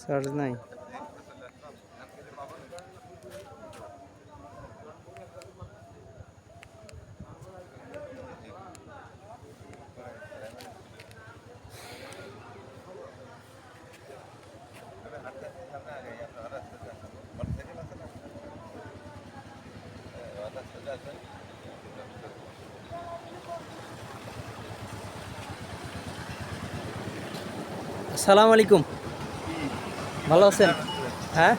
Charge নাই। আসসালামু আলাইকুম, ভালো আছেন? হ্যাঁ,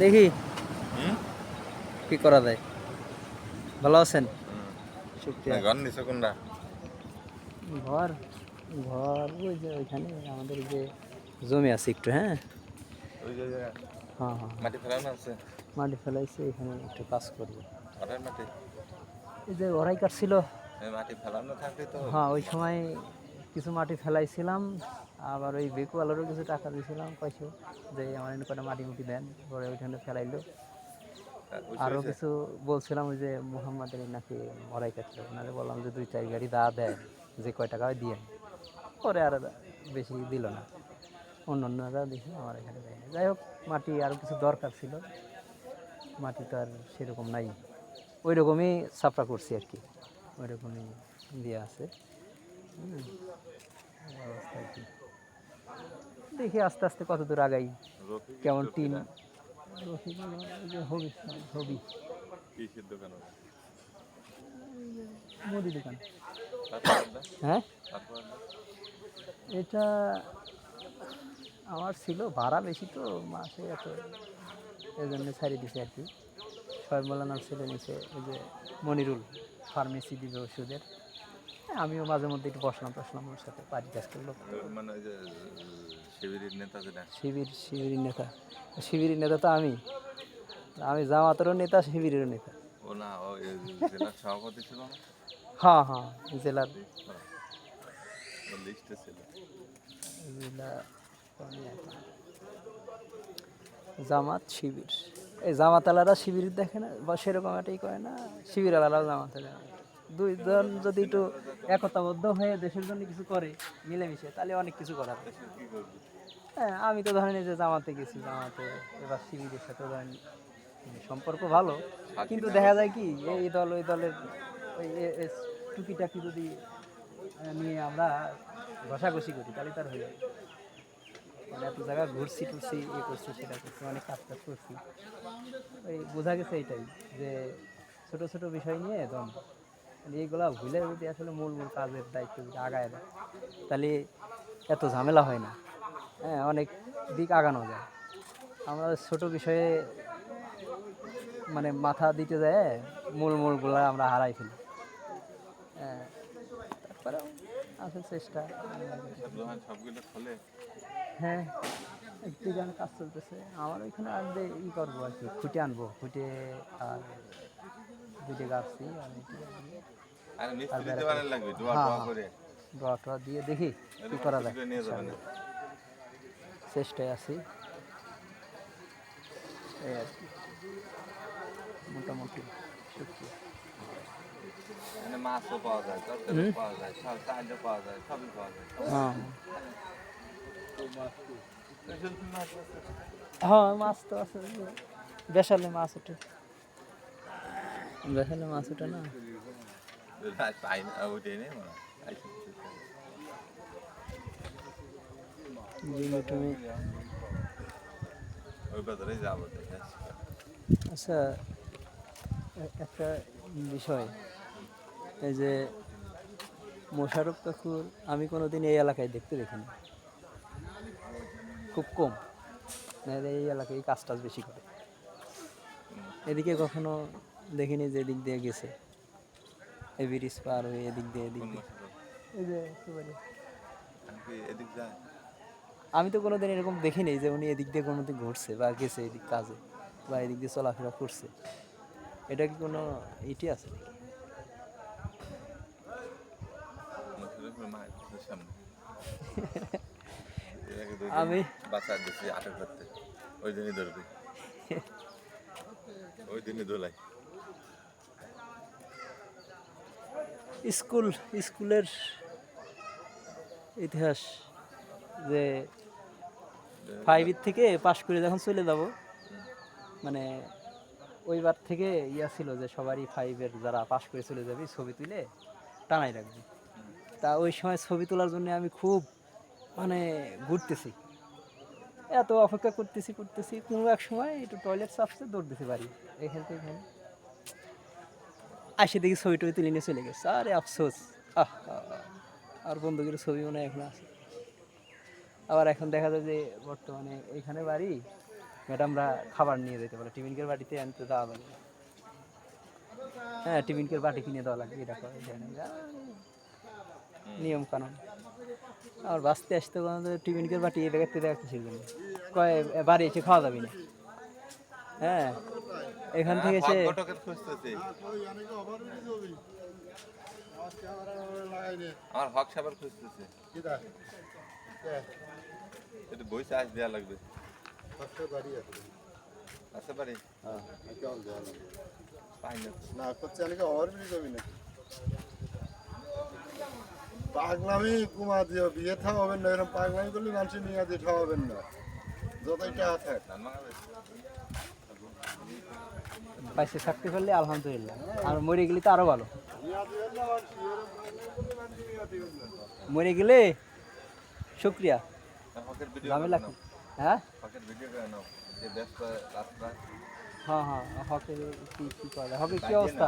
দেখি কি করা যায়। ভালো আছেন? শুক্রিয়া। ঘর ঘর ওই যে ওইখানে আমাদের যে জমি আছে একটু। হ্যাঁ হ্যাঁ হ্যাঁ, মাটি ফেলাইছে, এখানে একটু কাজ করবো। এই যে ওরাই কাটছিল। হ্যাঁ, ওই সময় কিছু মাটি ফেলাইছিলাম, আবার ওই বেকুয়ালেরও কিছু টাকা দিয়েছিলাম পয়সা, যে আমার এনে কটা মাটি মুটি দেন, পরে ওইখানে ফেলাইলো। আরও কিছু বলছিলাম, ওই যে মোহাম্মদের নাকি মরাই কাটছিল, ওনারে বললাম যে 2-4 গাড়ি দা দেয়, যে কয় টাকা হয় দিয়ে। পরে আর বেশি দিল না, অন্যরা দিয়েছিল, আমার এখানে দেয় না। যাই হোক, মাটি আরও কিছু দরকার ছিল, মাটি তো আর সেরকম নাই, ওই রকমই সাফরা করছি আর কি, ওই রকমই দিয়ে আছে। অবস্থা কি দেখি আস্তে আস্তে কত দূর আগাই, কেমন টিন। হবি হবি মুদি দোকান। হ্যাঁ, এটা আমার ছিল, ভাড়া বেশি তো মাসে এত, এই জন্য ছাড়িয়ে দিছে আর কি। সবাই মৌলানার ছেলে নিচে, ওই যে মনিরুল ফার্মেসি দিবে ওষুধের। আমিও মাঝে মধ্যে একটু বসলাম ওর সাথে, বাড়ি কাজ করলো। শিবিরের নেতা, শিবিরের নেতা তো আমি জামাতেরও নেতা, শিবিরেরও নেতা। হ্যাঁ হ্যাঁ, জেলার জেলা জামাত শিবির। এই জামাত আলারা শিবির দেখে না, বা সেরকম এটাই করে না, শিবির আলারাও জামাত। দুইজন যদি একটু একতাবদ্ধ হয়ে দেশের জন্য কিছু করে মিলেমিশে, তাহলে অনেক কিছু করা যায়। হ্যাঁ, আমি তো ধরেন এই যে জামাতে গেছি, জামাতে এবার শিবিরের সাথে ধরেন সম্পর্ক ভালো, কিন্তু দেখা যায় কি, এই দল ওই দলের ওই টুকিটাকি যদি নিয়ে আমরা ঘষাঘষি করি, তাহলে তার হয়ে যায়। মানে এত জায়গা ঘুরছি টুরছি, করছি সেটা করছি, অনেক কাজ করছি, ওই বোঝা গেছে এইটাই, যে ছোট ছোট বিষয় নিয়ে একদম এইগুলা ভুলে যদি আসলে মূল কাজের দায়িত্ব যদি আগায় দেয়, তাহলে এত ঝামেলা হয় না। হ্যাঁ, অনেক দিক আগানো যায়। আমরা ছোট বিষয়ে মানে মাথা দিতে যায়, মূলগুলা আমরা হারাই ফেলি। হ্যাঁ, তারপরেও আছে চেষ্টা। হ্যাঁ, একটু গান কাজ চলতেছে আমার ওইখানে, আর যে করবো আর কি, খুঁটে আনবো, খুঁটে আর দুইটা গাছছি, আর দোয়া টোয়া দিয়ে দেখি কি করা যায়। চেষ্টায় আছি এই আর কি, মোটামুটি। শুক্রিয়া। মাছও পাওয়া যায়, তরকারি পাওয়া যায়, চাইলে পাওয়া যায়, সবই পাওয়া যায়। হ্যাঁ হ্যাঁ, মাছ তো আছে, বেসালে মাছ ওঠে, বেসালে মাছ ওঠে না। পাই না, ওইটাই নেই মনে হয়। তুমি ওই বাজারেই যাবো। আচ্ছা, একটা বিষয়, এই যে মোশাররফ কাকুর আমি কোনোদিন এই এলাকায় দেখতে দেখিনি, খুব কম। এই এলাকায় কাজ টাজ বেশি করে, এদিকে কখনো দেখিনি যে এদিক দিয়ে গেছে, এই ব্রিজ পার হয়ে এদিক দিয়ে এই যে এদিক যায়। আমি তো কোনোদিন এরকম দেখিনি যে উনি এদিক দিয়ে কোনোদিন ঘুরছে বা গেছে এদিক কাজে, বা এদিক দিয়ে চলাফেরা করছে। এটা কি কোনো ইটি আছে নাকি? আমি বাচ্চা দিচ্ছি আটক করতে, ওই দিনই ধরবি, ওই দিনই দোলাই। স্কুলের ইতিহাস, যে ফাইভের থেকে পাশ করে যখন চলে যাব, মানে ওইবার থেকে ইয়া ছিল যে সবারই ফাইভের যারা পাশ করে চলে যাবে ছবি তুলে টানাই রাখবে। তা ওই সময় ছবি তোলার জন্য আমি খুব মানে ঘুরতেছি, এত অপেক্ষা করতেছি কোনো এক সময় একটু টয়লেট চাপছে, দৌড় দিতে পারি এখান থেকে এখানে আসে দেখি ছবি টবি তুলে নিয়ে চলে গেছে। আরে আফসোস, আহ আর বন্ধুদের ছবি মনে হয় এখন আছে। আবার এখন দেখা যায় যে বর্তমানে এখানে বাড়ি, ম্যাডামরা খাবার নিয়ে যেতে পারে, টিফিনকের বাটিতে আনতে দেওয়া লাগে। হ্যাঁ, টিফিনকের বাটি কিনে দেওয়া লাগে, এটা করে নিয়ম কানুন। আর বাঁচতে আসতে টিফিনকের বাটি এটা দেখতে দেখা কিসের জন্য, কয় বাড়ি এসে খাওয়া যাবে না। হ্যাঁ, এখান থেকে সে ঘটকের খুঁজতেছে আমার হক সাবার খুঁজতেছে একটু বই চার্জ দেওয়া লাগবে আচ্ছা বাড়ি পাই না পাগলামি কুমা দিও বিয়ে থাকবেন না, এরকম পাগলামি করলে মানুষের নিয়ে দিয়ে ঠাওয়াবেন না, যতই টাকা থাক। পাইছে থাকতে পারলে আলহামদুলিল্লাহ, আর মরে গেলে তো আরো ভালো। মরে গেলে শুক্রিয়া, হকের ভিডিও ঝামেলা কি? হ্যাঁ হকের ভিডিও করে নাও যে ব্যস্ত রাস্তা হ্যাঁ হ্যাঁ, হকের কি কি করা যায়? হকের কি অবস্থা,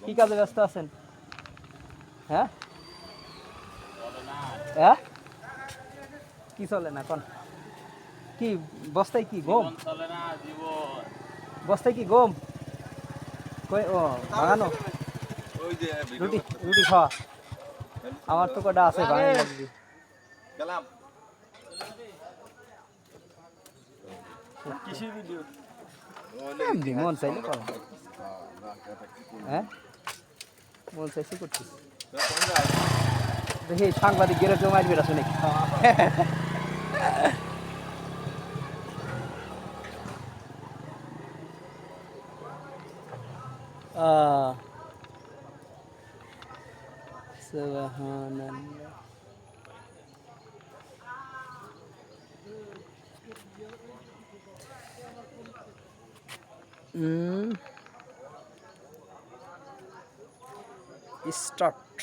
কি কাজে ব্যস্ত আছেন? হ্যাঁ হ্যাঁ, কি চলে না কোন, কি বস্তায় কি গম, বস্তায় কি গম, ও ভাঙানো ওই যে ভিডিও রুটি, রুটি খাওয়া আমার তো কটা আছে, ভাঙানো লাগবে। গেলাম এমনি মন চাইলে করো, হ্যাঁ মন চাইছে করছিস। দেখি সাংবাদিক গেলে কেউ মারবে আসলে নাকি? সুবহানাল্লাহ। স্টার্ট।